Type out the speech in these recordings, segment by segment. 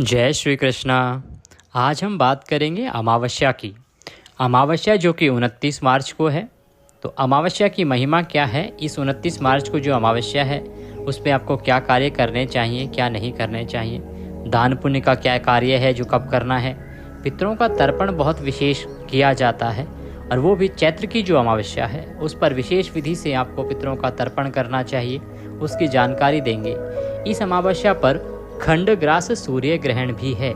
जय श्री कृष्णा। आज हम बात करेंगे अमावस्या की। अमावस्या जो कि 29 मार्च को है। तो अमावस्या की महिमा क्या है? इस 29 मार्च को जो अमावस्या है उसमें आपको क्या कार्य करने चाहिए, क्या नहीं करने चाहिए, दान पुण्य का क्या कार्य है जो कब करना है, पितरों का तर्पण बहुत विशेष किया जाता है और वो भी चैत्र की जो अमावस्या है उस पर विशेष विधि से आपको पितरों का तर्पण करना चाहिए, उसकी जानकारी देंगे। इस अमावस्या पर खंडग्रास सूर्य ग्रहण भी है।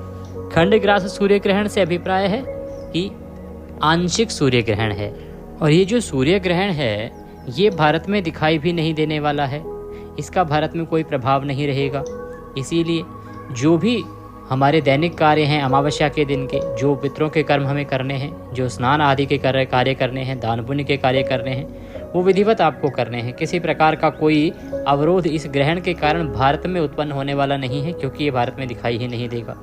खंडग्रास सूर्य ग्रहण से अभिप्राय है कि आंशिक सूर्य ग्रहण है और ये जो सूर्य ग्रहण है ये भारत में दिखाई भी नहीं देने वाला है, इसका भारत में कोई प्रभाव नहीं रहेगा। इसीलिए जो भी हमारे दैनिक कार्य हैं अमावस्या के दिन के, जो पितरों के कर्म हमें करने हैं, जो स्नान आदि के कार्य करने हैं, दान पुण्य के कार्य करने हैं, वो विधिवत आपको करने हैं। किसी प्रकार का कोई अवरोध इस ग्रहण के कारण भारत में उत्पन्न होने वाला नहीं है, क्योंकि ये भारत में दिखाई ही नहीं देगा।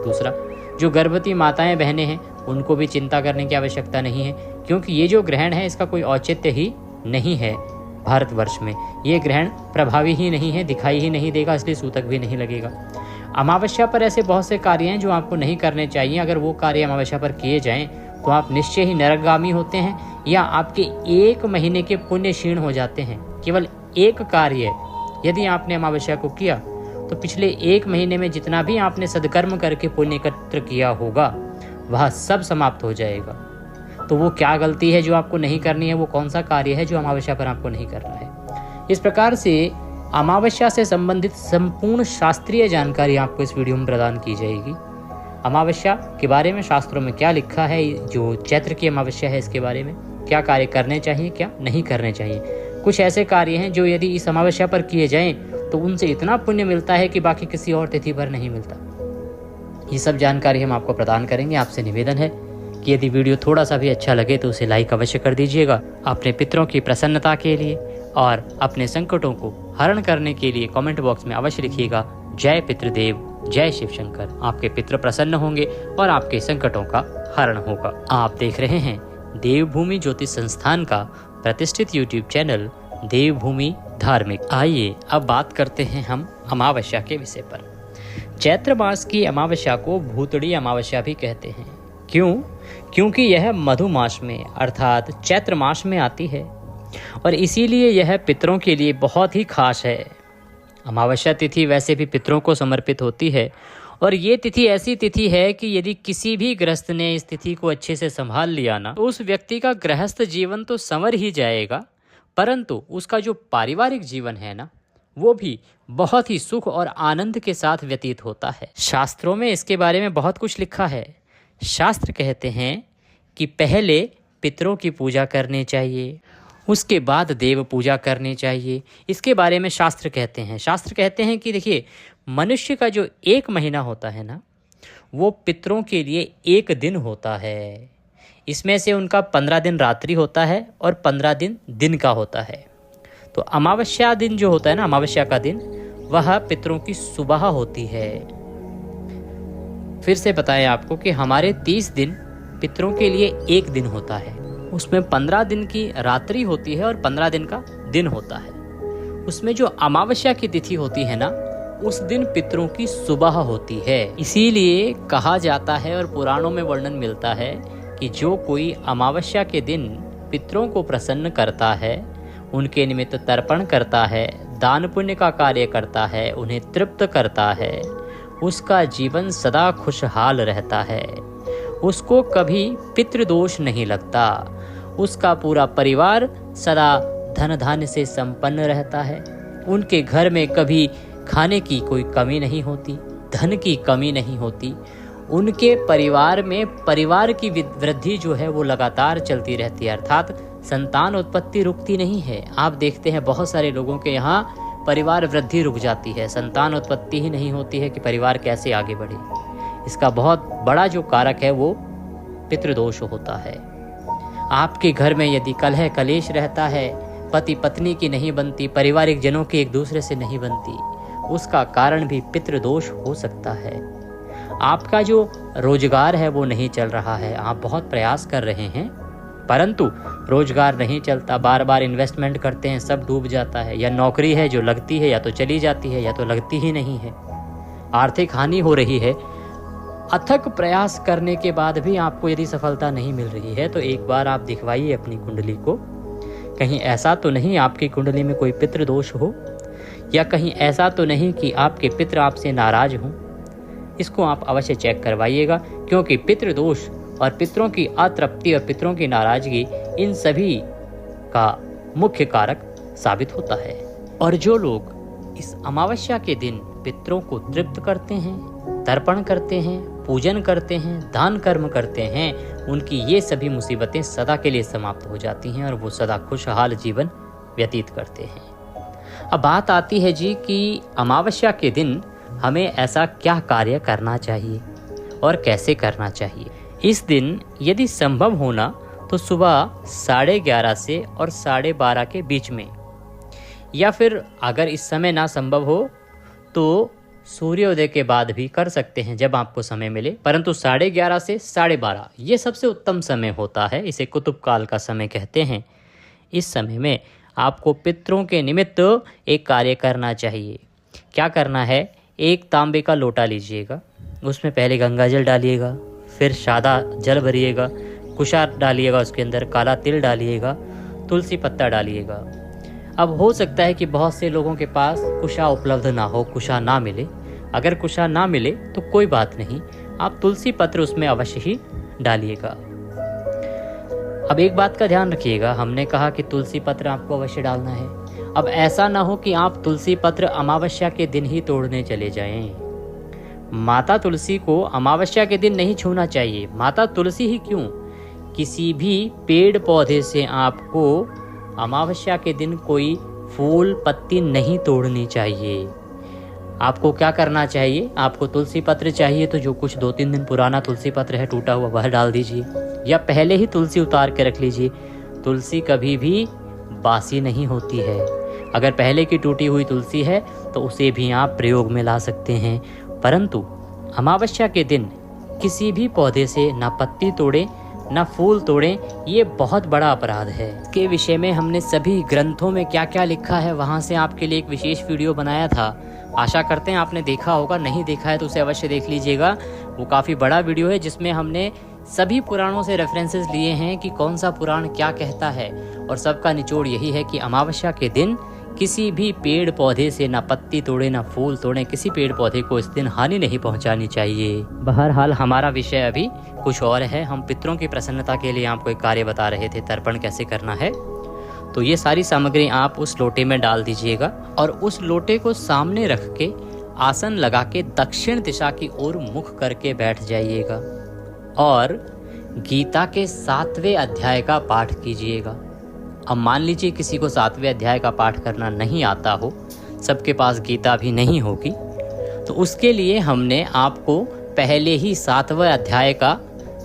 दूसरा, जो गर्भवती माताएं बहनें हैं उनको भी चिंता करने की आवश्यकता नहीं है, क्योंकि ये जो ग्रहण है इसका कोई औचित्य ही नहीं है। भारतवर्ष में ये ग्रहण प्रभावी ही नहीं है, दिखाई ही नहीं देगा, इसलिए सूतक भी नहीं लगेगा। अमावस्या पर ऐसे बहुत से कार्य हैं जो आपको नहीं करने चाहिए। अगर वो कार्य अमावस्या पर किए जाएं तो आप निश्चय ही नरकगामी होते हैं या आपके 1 महीने के पुण्य क्षीण हो जाते हैं। केवल एक कार्य यदि आपने अमावस्या को किया तो पिछले 1 महीने में जितना भी आपने सदकर्म करके पुण्य एकत्र किया होगा वह सब समाप्त हो जाएगा। तो वो क्या गलती है जो आपको नहीं करनी है, वो कौन सा कार्य है जो अमावस्या पर आपको नहीं करना है। इस प्रकार से अमावस्या से संबंधित संपूर्ण शास्त्रीय जानकारी आपको इस वीडियो में प्रदान की जाएगी। अमावस्या के बारे में शास्त्रों में क्या लिखा है, जो चैत्र की अमावस्या है इसके बारे में क्या कार्य करने चाहिए, क्या नहीं करने चाहिए। कुछ ऐसे कार्य हैं जो यदि इस अमावस्या पर किए जाएं तो उनसे इतना पुण्य मिलता है कि बाकी किसी और तिथि पर नहीं मिलता। ये सब जानकारी हम आपको प्रदान करेंगे। आपसे निवेदन है कि यदि वीडियो थोड़ा सा भी अच्छा लगे तो उसे लाइक अवश्य कर दीजिएगा। अपने पितरों की प्रसन्नता के लिए और अपने संकटों को हरण करने के लिए कमेंट बॉक्स में अवश्य लिखिएगा जय पितृदेव, जय शिव शंकर। आपके पितृ प्रसन्न होंगे और आपके संकटों का हरण होगा। आप देख रहे हैं देवभूमि ज्योतिष संस्थान का प्रतिष्ठित YouTube चैनल देवभूमि धार्मिक। आइए अब बात करते हैं हम अमावस्या के विषय पर। चैत्र मास की अमावस्या को भूतड़ी अमावस्या भी कहते हैं। क्यों? क्योंकि यह मधु मास में अर्थात चैत्र मास में आती है और इसीलिए यह पितरों के लिए बहुत ही खास है। अमावस्या तिथि वैसे भी पितरों को समर्पित होती है और ये तिथि ऐसी तिथि है कि यदि किसी भी गृहस्थ ने इस तिथि को अच्छे से संभाल लिया ना तो उस व्यक्ति का गृहस्थ जीवन तो संवर ही जाएगा, परंतु उसका जो पारिवारिक जीवन है ना वो भी बहुत ही सुख और आनंद के साथ व्यतीत होता है। शास्त्रों में इसके बारे में बहुत कुछ लिखा है। शास्त्र कहते हैं कि पहले पितरों की पूजा करनी चाहिए, उसके बाद देव पूजा करनी चाहिए। इसके बारे में शास्त्र कहते हैं। शास्त्र कहते हैं कि देखिए, मनुष्य का जो 1 महीना होता है ना वो पितरों के लिए 1 दिन होता है। इसमें से उनका 15 दिन रात्रि होता है और 15 दिन दिन का होता है। तो अमावस्या दिन जो होता है ना, अमावस्या का दिन, वह पितरों की सुबह होती है। फिर से बताएं आपको कि हमारे 30 दिन पितरों के लिए 1 दिन होता है। उसमें 15 दिन की रात्रि होती है और 15 दिन का दिन होता है। उसमें जो अमावस्या की तिथि होती है ना उस दिन पितरों की सुबह होती है। इसीलिए कहा जाता है और पुराणों में वर्णन मिलता है कि जो कोई अमावस्या के दिन पितरों को प्रसन्न करता है, उनके निमित्त तर्पण करता है, दान पुण्य का कार्य करता है, उन्हें तृप्त करता है, उसका जीवन सदा खुशहाल रहता है। उसको कभी पितृदोष नहीं लगता। उसका पूरा परिवार सदा धन धान्य से संपन्न रहता है। उनके घर में कभी खाने की कोई कमी नहीं होती, धन की कमी नहीं होती। उनके परिवार में परिवार की वृद्धि जो है वो लगातार चलती रहती है, अर्थात संतान उत्पत्ति रुकती नहीं है। आप देखते हैं बहुत सारे लोगों के यहाँ परिवार वृद्धि रुक जाती है, संतान उत्पत्ति ही नहीं होती है कि परिवार कैसे आगे बढ़े। इसका बहुत बड़ा जो कारक है वो पितृदोष होता है। आपके घर में यदि कलह कलेश रहता है, पति पत्नी की नहीं बनती, पारिवारिक जनों की एक दूसरे से नहीं बनती, उसका कारण भी पितृदोष हो सकता है। आपका जो रोजगार है वो नहीं चल रहा है, आप बहुत प्रयास कर रहे हैं परंतु रोजगार नहीं चलता, बार बार इन्वेस्टमेंट करते हैं, सब डूब जाता है। या नौकरी है जो लगती है या तो चली जाती है या तो लगती ही नहीं है। आर्थिक हानि हो रही है, अथक प्रयास करने के बाद भी आपको यदि सफलता नहीं मिल रही है, तो एक बार आप दिखवाइए अपनी कुंडली को। कहीं ऐसा तो नहीं आपकी कुंडली में कोई पितृ दोष हो, या कहीं ऐसा तो नहीं कि आपके पितृ आपसे नाराज हों। इसको आप अवश्य चेक करवाइएगा, क्योंकि पितृ दोष और पितरों की अतृप्ति और पितरों की नाराजगी इन सभी का मुख्य कारक साबित होता है। और जो लोग इस अमावस्या के दिन पितरों को तृप्त करते हैं, तर्पण करते हैं, पूजन करते हैं, दान कर्म करते हैं, उनकी ये सभी मुसीबतें सदा के लिए समाप्त हो जाती हैं और वो सदा खुशहाल जीवन व्यतीत करते हैं। अब बात आती है जी कि अमावस्या के दिन हमें ऐसा क्या कार्य करना चाहिए और कैसे करना चाहिए। इस दिन यदि संभव होना तो सुबह 11:30 से और 12:30 के बीच में, या फिर अगर इस समय ना संभव हो तो सूर्योदय के बाद भी कर सकते हैं जब आपको समय मिले, परंतु 11:30 से 12:30 ये सबसे उत्तम समय होता है। इसे कुतुब काल का समय कहते हैं। इस समय में आपको पितरों के निमित्त एक कार्य करना चाहिए। क्या करना है, एक तांबे का लोटा लीजिएगा, उसमें पहले गंगा जल डालिएगा, फिर सादा जल भरिएगा, कुशा डालिएगा, उसके अंदर काला तिल डालिएगा, तुलसी पत्ता डालिएगा। अब हो सकता है कि बहुत से लोगों के पास कुशा उपलब्ध ना हो, कुशा ना मिले। अगर कुशा ना मिले तो कोई बात नहीं, आप तुलसी पत्र उसमें अवश्य ही डालिएगा। अब एक बात का ध्यान रखिएगा, हमने कहा कि तुलसी पत्र आपको अवश्य डालना है। अब ऐसा ना हो कि आप तुलसी पत्र अमावस्या के दिन ही तोड़ने चले जाएं। माता तुलसी को अमावस्या के दिन नहीं छूना चाहिए। माता तुलसी ही क्यों, किसी भी पेड़ पौधे से आपको अमावस्या के दिन कोई फूल पत्ती नहीं तोड़नी चाहिए। आपको क्या करना चाहिए, आपको तुलसी पत्र चाहिए तो जो कुछ 2-3 दिन पुराना तुलसी पत्र है टूटा हुआ, वह डाल दीजिए, या पहले ही तुलसी उतार के रख लीजिए। तुलसी कभी भी बासी नहीं होती है। अगर पहले की टूटी हुई तुलसी है तो उसे भी आप प्रयोग में ला सकते हैं, परंतु अमावस्या के दिन किसी भी पौधे से ना पत्ती तोड़ें ना फूल तोड़ें, ये बहुत बड़ा अपराध है। इसके विषय में हमने सभी ग्रंथों में क्या क्या लिखा है वहाँ से आपके लिए एक विशेष वीडियो बनाया था। आशा करते हैं आपने देखा होगा, नहीं देखा है तो उसे अवश्य देख लीजिएगा। वो काफ़ी बड़ा वीडियो है जिसमें हमने सभी पुराणों से रेफरेंसेस लिए हैं कि कौन सा पुराण क्या कहता है, और सबका निचोड़ यही है कि अमावस्या के दिन किसी भी पेड़ पौधे से ना पत्ती तोड़े ना फूल तोड़े, किसी पेड़ पौधे को इस दिन हानि नहीं पहुंचानी चाहिए। बहरहाल हमारा विषय अभी कुछ और है। हम पितरों की प्रसन्नता के लिए आपको एक कार्य बता रहे थे, तर्पण कैसे करना है। तो ये सारी सामग्री आप उस लोटे में डाल दीजिएगा और उस लोटे को सामने रख के आसन लगा के दक्षिण दिशा की ओर मुख करके बैठ जाइएगा और गीता के 7वें अध्याय का पाठ कीजिएगा। अब मान लीजिए किसी को 7वें अध्याय का पाठ करना नहीं आता हो, सबके पास गीता भी नहीं होगी, तो उसके लिए हमने आपको पहले ही 7वें अध्याय का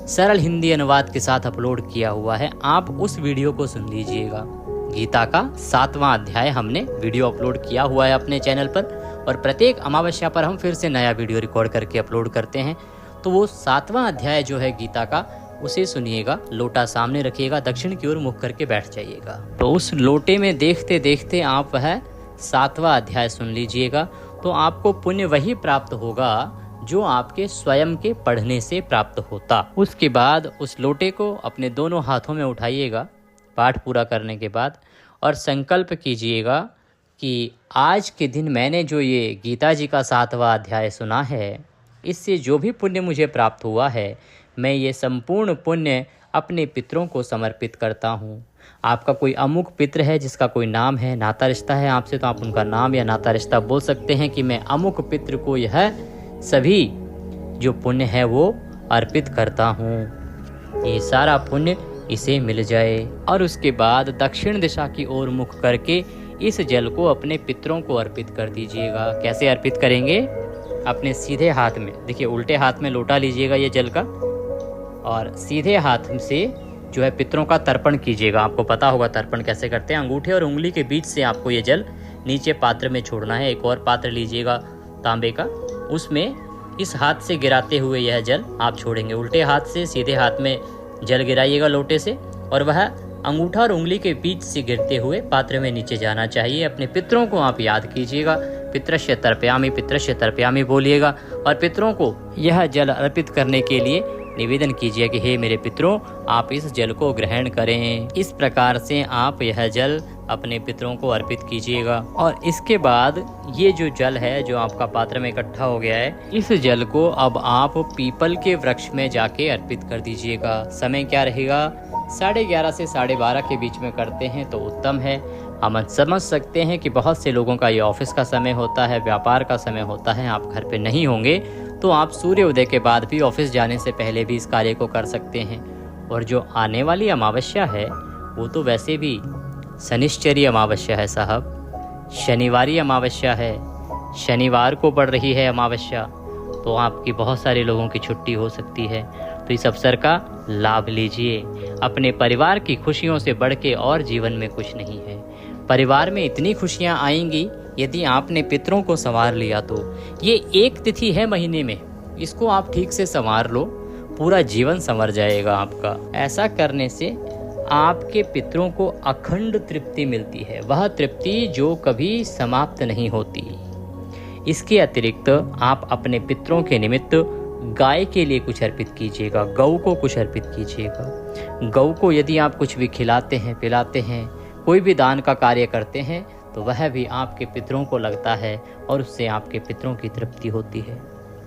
सरल हिंदी अनुवाद के साथ अपलोड किया हुआ है। आप उस वीडियो को सुन लीजिएगा। गीता का 7वां अध्याय हमने वीडियो अपलोड किया हुआ है अपने चैनल पर, और प्रत्येक अमावस्या पर हम फिर से नया वीडियो रिकॉर्ड करके अपलोड करते हैं। तो वो 7वां अध्याय जो है गीता का, उसे सुनिएगा। लोटा सामने रखिएगा, दक्षिण की ओर मुख करके बैठ जाइएगा। तो उस लोटे में देखते देखते आप वह 7वां अध्याय सुन लीजिएगा। तो आपको पुण्य वही प्राप्त होगा जो आपके स्वयं के पढ़ने से प्राप्त होता। उसके बाद उस लोटे को अपने दोनों हाथों में उठाइएगा पाठ पूरा करने के बाद, और संकल्प कीजिएगा कि आज के दिन मैंने जो ये गीता जी का 7वां अध्याय सुना है, इससे जो भी पुण्य मुझे प्राप्त हुआ है, मैं ये संपूर्ण पुण्य अपने पितरों को समर्पित करता हूँ। आपका कोई अमुक पित्र है जिसका कोई नाम है, नाता रिश्ता है आपसे, तो आप उनका नाम या नाता रिश्ता बोल सकते हैं कि मैं अमुक पित्र को यह सभी जो पुण्य है वो अर्पित करता हूँ, ये सारा पुण्य इसे मिल जाए। और उसके बाद दक्षिण दिशा की ओर मुख करके इस जल को अपने पितरों को अर्पित कर दीजिएगा। कैसे अर्पित करेंगे, अपने सीधे हाथ में, देखिए उल्टे हाथ में लोटा लीजिएगा ये जल का, और सीधे हाथ से जो है पितरों का तर्पण कीजिएगा। आपको पता होगा तर्पण कैसे करते हैं। अंगूठे और उंगली के बीच से आपको ये जल नीचे पात्र में छोड़ना है। एक और पात्र लीजिएगा तांबे का, उसमें इस हाथ से गिराते हुए यह जल आप छोड़ेंगे। उल्टे हाथ से सीधे हाथ में जल गिराइएगा लोटे से, और वह अंगूठा और उंगली के बीच से गिरते हुए पात्र में नीचे जाना चाहिए। अपने पितरों को आप याद कीजिएगा, पितृश्य तर्पयामि बोलिएगा और पितरों को यह जल अर्पित करने के लिए निवेदन कीजिए कि हे मेरे पितरों, आप इस जल को ग्रहण करें। इस प्रकार से आप यह जल अपने पितरों को अर्पित कीजिएगा। और इसके बाद ये जो जल है जो आपका पात्र में इकट्ठा हो गया है, इस जल को अब आप पीपल के वृक्ष में जाके अर्पित कर दीजिएगा। समय क्या रहेगा? 11:30 से 12:30 के बीच में करते हैं तो उत्तम है। हम समझ सकते हैं कि बहुत से लोगों का ये ऑफिस का समय होता है, व्यापार का समय होता है, आप घर पे नहीं होंगे, तो आप सूर्योदय के बाद भी ऑफिस जाने से पहले भी इस कार्य को कर सकते हैं। और जो आने वाली अमावस्या है वो तो वैसे भी शनिश्चरी अमावस्या है साहब, शनिवारी अमावस्या है, शनिवार को पड़ रही है अमावस्या, तो आपकी बहुत सारे लोगों की छुट्टी हो सकती है। तो इस अवसर का लाभ लीजिए। अपने परिवार की खुशियों से बढ़ के और जीवन में कुछ नहीं है। परिवार में इतनी खुशियां आएंगी यदि आपने पितरों को संवार लिया तो। ये एक तिथि है महीने में, इसको आप ठीक से संवार लो, पूरा जीवन संवर जाएगा आपका। ऐसा करने से आपके पितरों को अखंड तृप्ति मिलती है, वह तृप्ति जो कभी समाप्त नहीं होती। इसके अतिरिक्त आप अपने पितरों के निमित्त गाय के लिए कुछ अर्पित कीजिएगा, गौ को कुछ अर्पित कीजिएगा। गौ को यदि आप कुछ भी खिलाते हैं, पिलाते हैं, कोई भी दान का कार्य करते हैं तो वह भी आपके पितरों को लगता है और उससे आपके पितरों की तृप्ति होती है।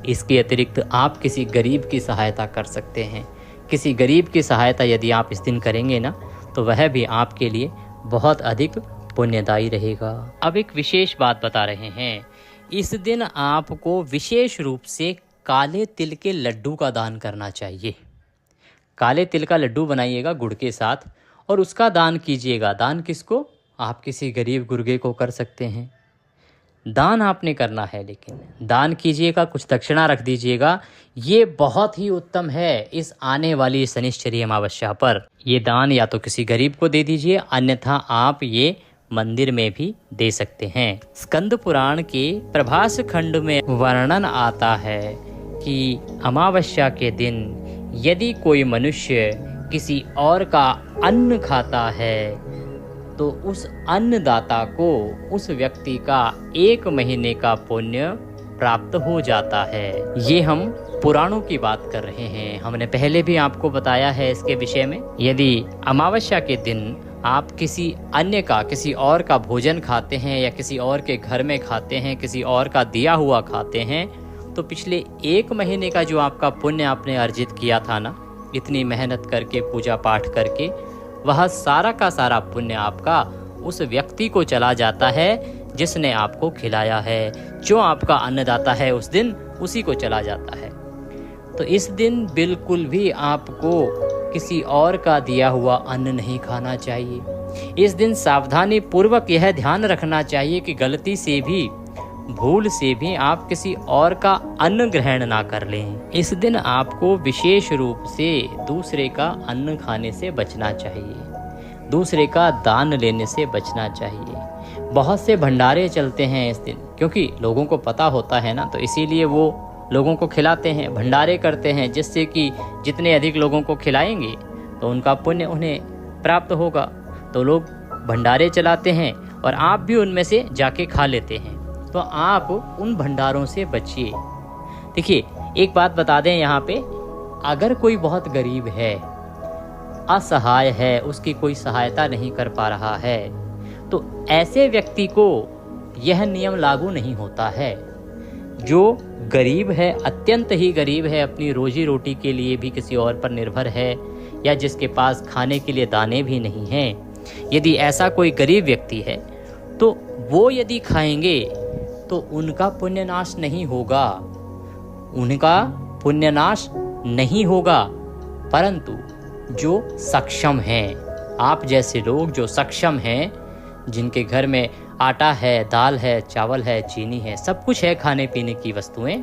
इसके अतिरिक्त आप किसी गरीब की सहायता कर सकते हैं। किसी गरीब की सहायता यदि आप इस दिन करेंगे ना तो वह भी आपके लिए बहुत अधिक पुण्यदायी रहेगा। अब एक विशेष बात बता रहे हैं, इस दिन आपको विशेष रूप से काले तिल के लड्डू का दान करना चाहिए। काले तिल का लड्डू बनाइएगा गुड़ के साथ और उसका दान कीजिएगा। दान किसको? आप किसी गरीब गुरगे को कर सकते हैं। दान आपने करना है, लेकिन दान कीजिएगा, कुछ दक्षिणा रख दीजिएगा। ये बहुत ही उत्तम है इस आने वाली शनिश्चरी अमावस्या पर। ये दान या तो किसी गरीब को दे दीजिए, अन्यथा आप ये मंदिर में भी दे सकते हैं। स्कंद पुराण के प्रभास खंड में वर्णन आता है कि अमावस्या के दिन यदि कोई मनुष्य किसी और का अन्न खाता है तो उस अन्नदाता को उस व्यक्ति का 1 महीने का पुण्य प्राप्त हो जाता है। ये हम पुराणों की बात कर रहे हैं, हमने पहले भी आपको बताया है इसके विषय में। यदि अमावस्या के दिन आप किसी अन्य का, किसी और का भोजन खाते हैं या किसी और के घर में खाते हैं, किसी और का दिया हुआ खाते हैं, तो पिछले 1 महीने का जो आपका पुण्य आपने अर्जित किया था ना, इतनी मेहनत करके, पूजा पाठ करके, वह सारा का सारा पुण्य आपका उस व्यक्ति को चला जाता है जिसने आपको खिलाया है। जो आपका अन्नदाता है उस दिन उसी को चला जाता है। तो इस दिन बिल्कुल भी आपको किसी और का दिया हुआ अन्न नहीं खाना चाहिए। इस दिन सावधानी पूर्वक यह ध्यान रखना चाहिए कि गलती से भी, भूल से भी आप किसी और का अन्न ग्रहण ना कर लें। इस दिन आपको विशेष रूप से दूसरे का अन्न खाने से बचना चाहिए, दूसरे का दान लेने से बचना चाहिए। बहुत से भंडारे चलते हैं इस दिन, क्योंकि लोगों को पता होता है ना, तो इसीलिए वो लोगों को खिलाते हैं, भंडारे करते हैं, जिससे कि जितने अधिक लोगों को खिलाएंगे तो उनका पुण्य उन्हें प्राप्त होगा। तो लोग भंडारे चलाते हैं और आप भी उनमें से जाके खा लेते हैं, तो आप उन भंडारों से बचिए। देखिए, एक बात बता दें यहाँ पे, अगर कोई बहुत गरीब है, असहाय है, उसकी कोई सहायता नहीं कर पा रहा है, तो ऐसे व्यक्ति को यह नियम लागू नहीं होता है। जो गरीब है, अत्यंत ही गरीब है, अपनी रोजी रोटी के लिए भी किसी और पर निर्भर है, या जिसके पास खाने के लिए दाने भी नहीं हैं, यदि ऐसा कोई गरीब व्यक्ति है तो वो यदि खाएंगे तो उनका पुण्यनाश नहीं होगा, उनका पुण्यनाश नहीं होगा। परंतु जो सक्षम हैं, आप जैसे लोग जो सक्षम हैं, जिनके घर में आटा है, दाल है, चावल है, चीनी है, सब कुछ है, खाने पीने की वस्तुएं,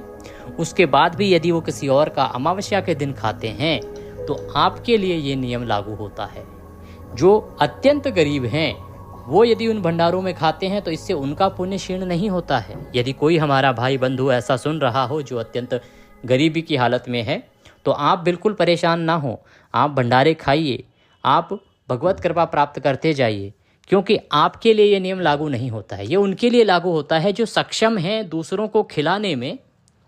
उसके बाद भी यदि वो किसी और का अमावस्या के दिन खाते हैं तो आपके लिए ये नियम लागू होता है। जो अत्यंत गरीब हैं वो यदि उन भंडारों में खाते हैं तो इससे उनका पुण्य क्षीण नहीं होता है। यदि कोई हमारा भाई बंधु ऐसा सुन रहा हो जो अत्यंत गरीबी की हालत में है, तो आप बिल्कुल परेशान ना हो, आप भंडारे खाइए, आप भगवत कृपा प्राप्त करते जाइए, क्योंकि आपके लिए ये नियम लागू नहीं होता है। ये उनके लिए लागू होता है जो सक्षम हैं दूसरों को खिलाने में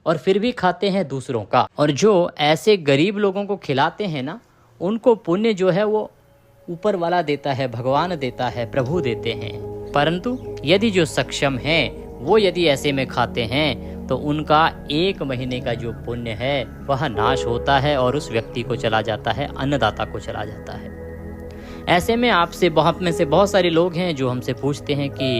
और फिर भी खाते हैं दूसरों का। और जो ऐसे गरीब लोगों को खिलाते हैं ना, उनको पुण्य जो है वो ऊपर वाला देता है, भगवान देता है, प्रभु देते हैं। परंतु यदि जो सक्षम हैं वो यदि ऐसे में खाते हैं तो उनका 1 महीने का जो पुण्य है वह नाश होता है और उस व्यक्ति को चला जाता है, अन्नदाता को चला जाता है। ऐसे में आपसे बहुत सारे लोग हैं जो हमसे पूछते हैं कि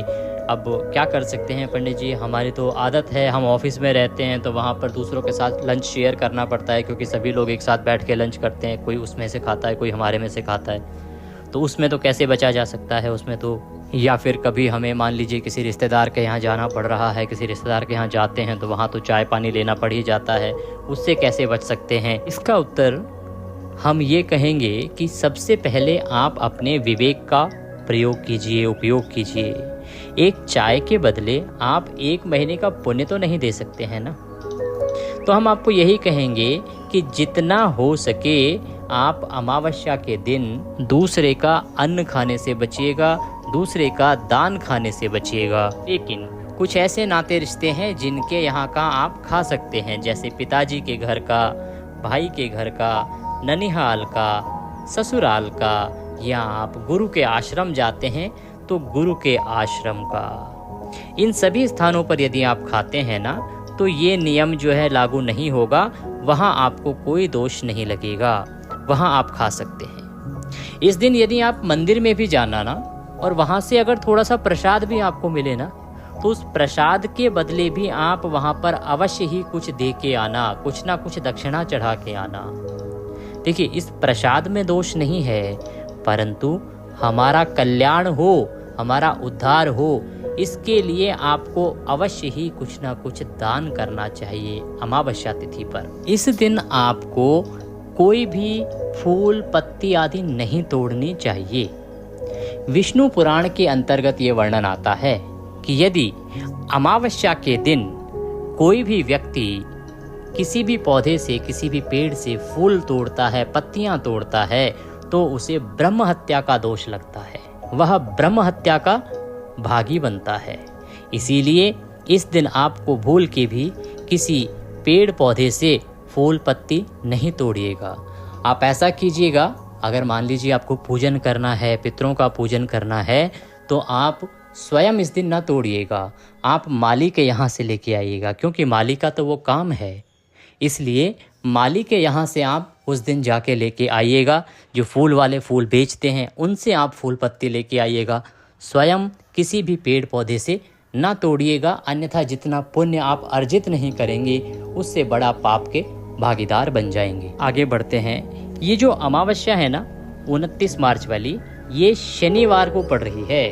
अब क्या कर सकते हैं पंडित जी, हमारी तो आदत है, हम ऑफिस में रहते हैं तो वहाँ पर दूसरों के साथ लंच शेयर करना पड़ता है, क्योंकि सभी लोग एक साथ बैठ के लंच करते हैं, कोई उसमें से खाता है, कोई हमारे में से खाता है, तो उसमें तो कैसे बचा जा सकता है उसमें तो। या फिर कभी हमें मान लीजिए किसी रिश्तेदार के यहाँ जाना पड़ रहा है, किसी रिश्तेदार के यहाँ जाते हैं तो वहाँ तो चाय पानी लेना पड़ ही जाता है, उससे कैसे बच सकते हैं। इसका उत्तर हम ये कहेंगे कि सबसे पहले आप अपने विवेक का प्रयोग कीजिए, उपयोग कीजिए। एक चाय के बदले आप 1 महीने का पुण्य तो नहीं दे सकते हैं ना। तो हम आपको यही कहेंगे कि जितना हो सके आप अमावस्या के दिन दूसरे का अन्न खाने से बचिएगा, दूसरे का दान खाने से बचिएगा। लेकिन कुछ ऐसे नाते रिश्ते हैं जिनके यहाँ का आप खा सकते हैं, जैसे पिताजी के घर का, भाई के घर का, ननिहाल का, ससुराल का, या आप गुरु के आश्रम जाते हैं तो गुरु के आश्रम का। इन सभी स्थानों पर यदि आप खाते हैं ना तो ये नियम जो है लागू नहीं होगा, वहाँ आपको कोई दोष नहीं लगेगा, वहाँ आप खा सकते हैं। इस दिन यदि आप मंदिर में भी जाना ना और वहाँ से अगर थोड़ा सा प्रसाद भी आपको मिले ना, तो उस प्रसाद के बदले भी आप वहाँ पर अवश्य ही कुछ दे के आना, कुछ ना कुछ दक्षिणा चढ़ा के आना। देखिए, इस प्रसाद में दोष नहीं है, परंतु हमारा कल्याण हो, हमारा उद्धार हो, इसके लिए आपको अवश्य ही कुछ ना कुछ दान करना चाहिए अमावस्या तिथि पर। इस दिन आपको कोई भी फूल पत्ती आदि नहीं तोड़नी चाहिए। विष्णु पुराण के अंतर्गत ये वर्णन आता है कि यदि अमावस्या के दिन कोई भी व्यक्ति किसी भी पौधे से, किसी भी पेड़ से फूल तोड़ता है, पत्तियां तोड़ता है, तो उसे ब्रह्म हत्या का दोष लगता है, वह ब्रह्म हत्या का भागी बनता है। इसीलिए इस दिन आपको भूल के भी किसी पेड़ पौधे से फूल पत्ती नहीं तोड़िएगा। आप ऐसा कीजिएगा, अगर मान लीजिए आपको पूजन करना है, पितरों का पूजन करना है, तो आप स्वयं इस दिन ना तोड़िएगा, आप माली के यहाँ से लेके आइएगा, क्योंकि माली का तो वो काम है। इसलिए माली के यहाँ से आप उस दिन जाके लेके आइएगा। जो फूल वाले फूल बेचते हैं उनसे आप फूल पत्ती लेके आइएगा, स्वयं किसी भी पेड़ पौधे से ना तोड़िएगा, अन्यथा जितना पुण्य आप अर्जित नहीं करेंगे उससे बड़ा पाप के भागीदार बन जाएंगे। आगे बढ़ते हैं। ये जो अमावस्या है ना 29 मार्च वाली, ये शनिवार को पड़ रही है,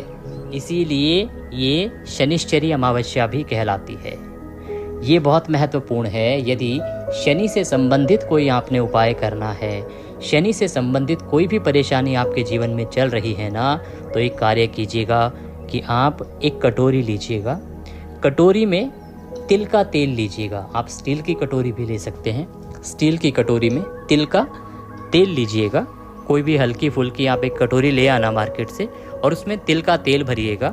इसीलिए ये शनिश्चरी अमावस्या भी कहलाती है। ये बहुत महत्वपूर्ण है। यदि शनि से संबंधित कोई आपने उपाय करना है, शनि से संबंधित कोई भी परेशानी आपके जीवन में चल रही है ना, तो एक कार्य कीजिएगा कि आप एक कटोरी लीजिएगा, कटोरी में तिल का तेल लीजिएगा। आप स्टील की कटोरी भी ले सकते हैं। स्टील की कटोरी में तिल का तेल लीजिएगा, कोई भी हल्की फुल्की आप एक कटोरी ले आना मार्केट से, और उसमें तिल का तेल भरिएगा,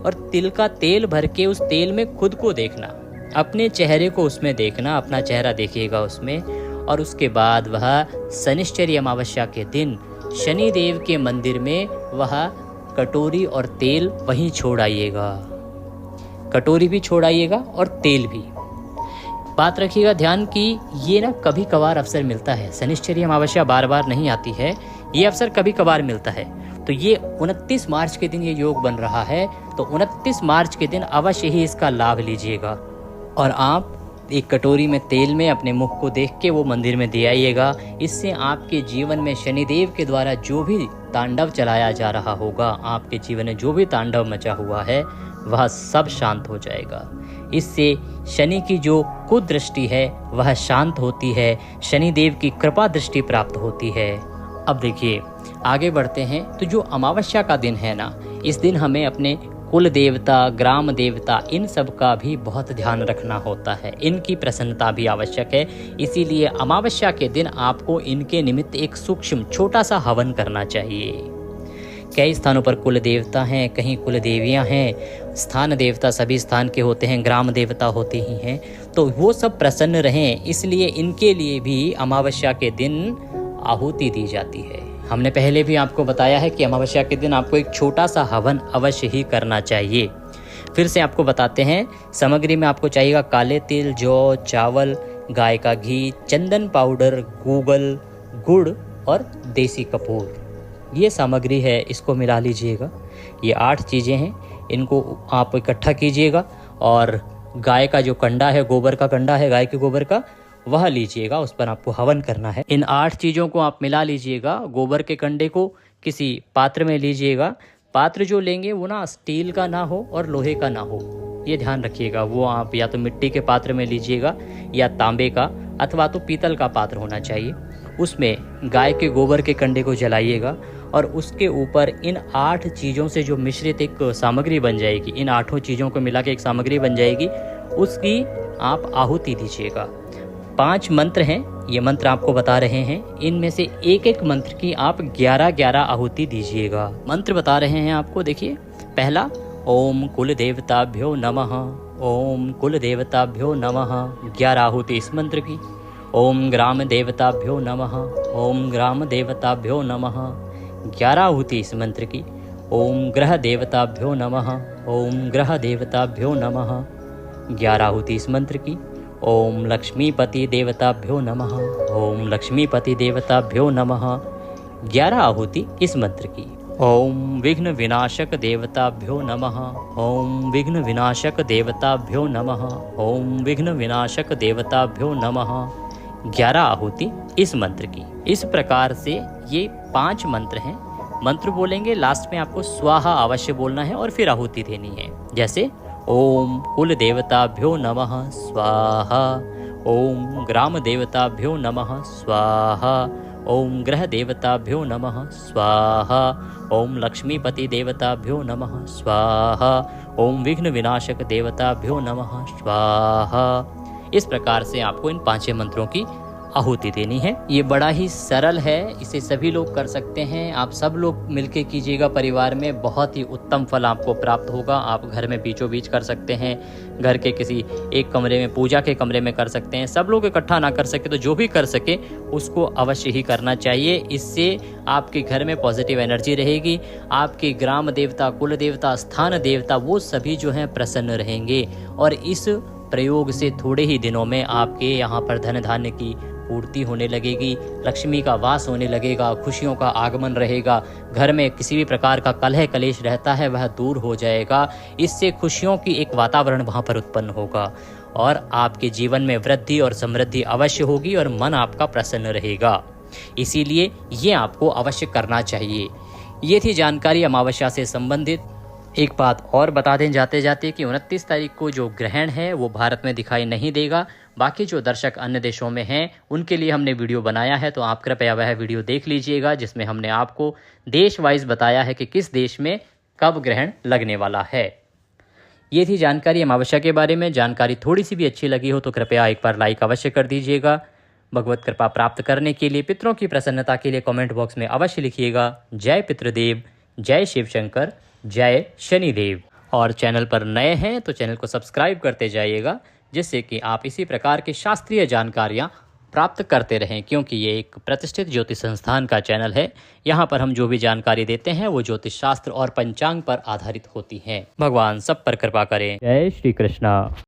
और तिल का तेल भर के उस तेल में खुद को देखना, अपने चेहरे को उसमें देखना, अपना चेहरा देखिएगा उसमें। और उसके बाद वह शनिश्चरी अमावस्या के दिन शनि देव के मंदिर में वह कटोरी और तेल वहीं छोड़ आइएगा, कटोरी भी छोड़ आइएगा और तेल भी। बात रखिएगा ध्यान की ये ना कभी कभार अवसर मिलता है, शनिश्चरी अमावस्या बार बार नहीं आती है, ये अवसर कभी कभार मिलता है। तो ये 29 मार्च के दिन ये योग बन रहा है, तो 29 मार्च के दिन अवश्य ही इसका लाभ लीजिएगा, और आप एक कटोरी में तेल में अपने मुख को देख के वो मंदिर में दे आइएगा। इससे आपके जीवन में शनिदेव के द्वारा जो भी तांडव चलाया जा रहा होगा, आपके जीवन में जो भी तांडव मचा हुआ है, वह सब शांत हो जाएगा। इससे शनि की जो कुदृष्टि है वह शांत होती है, शनिदेव की कृपा दृष्टि प्राप्त होती है। अब देखिए आगे बढ़ते हैं। तो जो अमावस्या का दिन है ना, इस दिन हमें अपने कुल देवता, ग्राम देवता, इन सब का भी बहुत ध्यान रखना होता है, इनकी प्रसन्नता भी आवश्यक है। इसीलिए अमावस्या के दिन आपको इनके निमित्त एक सूक्ष्म छोटा सा हवन करना चाहिए। कई स्थानों पर कुल देवता हैं, कहीं कुल देवियाँ हैं, स्थान देवता सभी स्थान के होते हैं, ग्राम देवता होते ही हैं। तो वो सब प्रसन्न रहें, इसलिए इनके लिए भी अमावस्या के दिन आहुति दी जाती है। हमने पहले भी आपको बताया है कि अमावस्या के दिन आपको एक छोटा सा हवन अवश्य ही करना चाहिए। फिर से आपको बताते हैं, सामग्री में आपको चाहिएगा काले तिल, जौ, चावल, गाय का घी, चंदन पाउडर, गूगल, गुड़ और देसी कपूर। ये सामग्री है, इसको मिला लीजिएगा। ये 8 चीज़ें हैं, इनको आप इकट्ठा कीजिएगा और गाय का जो कंडा है, गोबर का कंडा है गाय के गोबर का, वह लीजिएगा, उस पर आपको हवन करना है। इन 8 चीज़ों को आप मिला लीजिएगा। गोबर के कंडे को किसी पात्र में लीजिएगा। पात्र जो लेंगे वो ना स्टील का ना हो और लोहे का ना हो, ये ध्यान रखिएगा। वो आप या तो मिट्टी के पात्र में लीजिएगा या तांबे का अथवा तो पीतल का पात्र होना चाहिए। उसमें गाय के गोबर के कंडे को जलाइएगा और उसके ऊपर इन 8 चीज़ों से जो मिश्रित एक सामग्री बन जाएगी, इन 8 चीज़ों को मिला के एक सामग्री बन जाएगी, उसकी आप आहुति दीजिएगा। 5 मंत्र हैं, ये मंत्र आपको बता रहे हैं। इनमें से एक एक मंत्र की आप 11-11 आहुति दीजिएगा। मंत्र बता रहे हैं आपको, देखिए। पहला, ओम कुल देवताभ्यो नमः। ओम कुल देवताभ्यो नमः, 11 आहुति इस मंत्र की। ओम ग्राम देवताभ्यो नमः। ओम ग्राम देवताभ्यो नमः, 11 आहुति इस मंत्र की। ओम ग्रह देवताभ्यो नमः। ओम ग्रह देवताभ्यो नमः, 11 आहुति इस मंत्र की। ओम लक्ष्मीपति देवताभ्यो नमः। ओम लक्ष्मीपति देवताभ्यो नमः, 11 आहुति इस मंत्र की। ओम विघ्न विनाशक देवताभ्यो नमः। ओम विघ्न विनाशक देवताभ्यो नमः। ओम विघ्न विनाशक देवताभ्यो नमः, 11 आहुति इस मंत्र की। इस प्रकार से ये 5 मंत्र हैं। मंत्र बोलेंगे, लास्ट में आपको स्वाहा अवश्य बोलना है और फिर आहुति देनी है। जैसे ओम कुल देवताभ्यो नमः स्वाहा। ओम ग्राम देवताभ्यो नमः स्वाहा। ओम ग्रह देवताभ्यो नमः स्वाहा। ओम लक्ष्मीपति देवताभ्यो नमः स्वाहा। ओम विघ्न विनाशक देवताभ्यो नमः स्वाहा। इस प्रकार से आपको इन 5 मंत्रों की आहुति देनी है। ये बड़ा ही सरल है, इसे सभी लोग कर सकते हैं। आप सब लोग मिलके कीजिएगा परिवार में, बहुत ही उत्तम फल आपको प्राप्त होगा। आप घर में बीचों बीच कर सकते हैं, घर के किसी एक कमरे में, पूजा के कमरे में कर सकते हैं। सब लोग इकट्ठा ना कर सके तो जो भी कर सके उसको अवश्य ही करना चाहिए। इससे आपके घर में पॉजिटिव एनर्जी रहेगी। आपके ग्राम देवता, कुल देवता, स्थान देवता, वो सभी जो हैं प्रसन्न रहेंगे और इस प्रयोग से थोड़े ही दिनों में आपके यहाँ पर धन धान्य की पूर्ति होने लगेगी, लक्ष्मी का वास होने लगेगा, खुशियों का आगमन रहेगा। घर में किसी भी प्रकार का कलह कलेश रहता है वह दूर हो जाएगा। इससे खुशियों की एक वातावरण वहाँ पर उत्पन्न होगा और आपके जीवन में वृद्धि और समृद्धि अवश्य होगी और मन आपका प्रसन्न रहेगा। इसीलिए ये आपको अवश्य करना चाहिए। ये थी जानकारी अमावस्या से संबंधित। एक बात और बता दें जाते जाते कि 29 तारीख को जो ग्रहण है वो भारत में दिखाई नहीं देगा। बाकी जो दर्शक अन्य देशों में हैं उनके लिए हमने वीडियो बनाया है, तो आप कृपया वह वीडियो देख लीजिएगा, जिसमें हमने आपको देश वाइज बताया है कि किस देश में कब ग्रहण लगने वाला है। ये थी जानकारी अमावस्या के बारे में। जानकारी थोड़ी सी भी अच्छी लगी हो तो कृपया एक बार लाइक अवश्य कर दीजिएगा। भगवत कृपा प्राप्त करने के लिए, पितरों की प्रसन्नता के लिए कमेंट बॉक्स में अवश्य लिखिएगा, जय पितृदेव, जय शिव शंकर, जय शनिदेव। और चैनल पर नए हैं तो चैनल को सब्सक्राइब करते जाइएगा, जिससे कि आप इसी प्रकार की शास्त्रीय जानकारियाँ प्राप्त करते रहें, क्योंकि ये एक प्रतिष्ठित ज्योतिष संस्थान का चैनल है। यहाँ पर हम जो भी जानकारी देते हैं वो ज्योतिष शास्त्र और पंचांग पर आधारित होती हैं। भगवान सब पर कृपा करें। जय श्री कृष्णा।